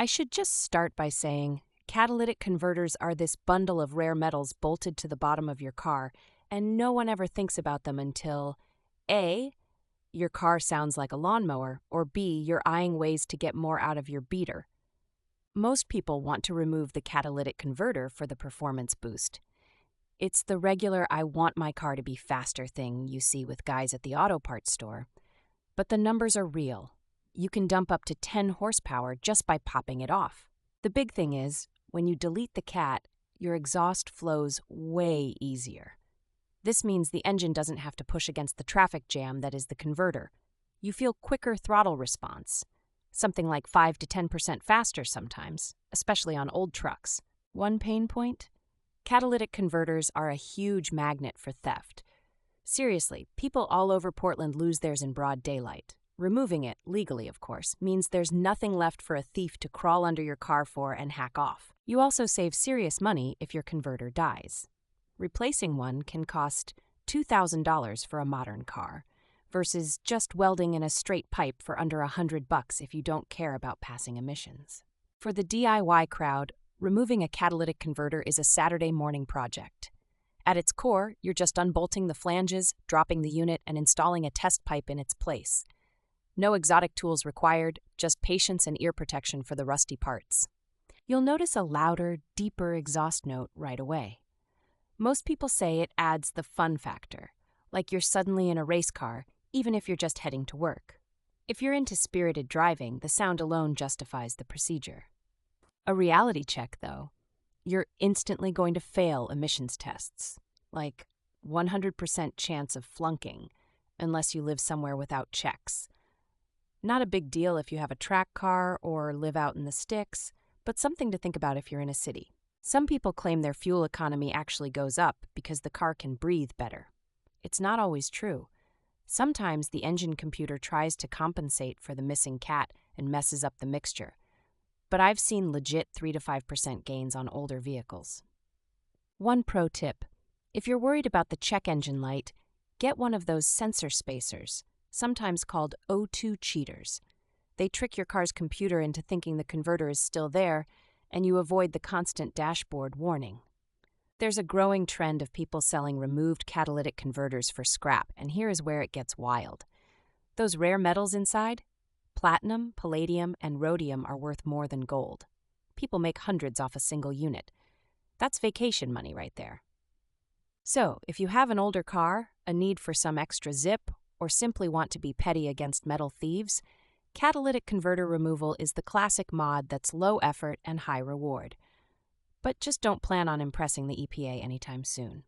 I should just start by saying catalytic converters are this bundle of rare metals bolted to the bottom of your car, and no one ever thinks about them until A, your car sounds like a lawnmower, or B, you're eyeing ways to get more out of your beater. Most people want to remove the catalytic converter for the performance boost. It's the regular I want my car to be faster thing you see with guys at the auto parts store. But the numbers are real. You can dump up to 10 horsepower just by popping it off. The big thing is, when you delete the cat, your exhaust flows way easier. This means the engine doesn't have to push against the traffic jam that is the converter. You feel quicker throttle response, something like 5 to 10% faster sometimes, especially on old trucks. One pain point? Catalytic converters are a huge magnet for theft. Seriously, people all over Portland lose theirs in broad daylight. Removing it, legally of course, means there's nothing left for a thief to crawl under your car for and hack off. You also save serious money if your converter dies. Replacing one can cost $2,000 for a modern car, versus just welding in a straight pipe for under $100 if you don't care about passing emissions. For the DIY crowd, removing a catalytic converter is a Saturday morning project. At its core, you're just unbolting the flanges, dropping the unit, and installing a test pipe in its place. No exotic tools required, just patience and ear protection for the rusty parts. You'll notice a louder, deeper exhaust note right away. Most people say it adds the fun factor, like you're suddenly in a race car, even if you're just heading to work. If you're into spirited driving, the sound alone justifies the procedure. A reality check, though, you're instantly going to fail emissions tests, like 100% chance of flunking, unless you live somewhere without checks. Not a big deal if you have a track car or live out in the sticks, but something to think about if you're in a city. Some people claim their fuel economy actually goes up because the car can breathe better. It's not always true. Sometimes the engine computer tries to compensate for the missing cat and messes up the mixture. But I've seen legit 3 to 5% gains on older vehicles. One pro tip: if you're worried about the check engine light, get one of those sensor spacers, sometimes called O2 cheaters. They trick your car's computer into thinking the converter is still there, and you avoid the constant dashboard warning. There's a growing trend of people selling removed catalytic converters for scrap, and here is where it gets wild. Those rare metals inside? Platinum, palladium, and rhodium are worth more than gold. People make hundreds off a single unit. That's vacation money right there. So, if you have an older car, a need for some extra zip, or simply want to be petty against metal thieves, catalytic converter removal is the classic mod that's low effort and high reward. But just don't plan on impressing the EPA anytime soon.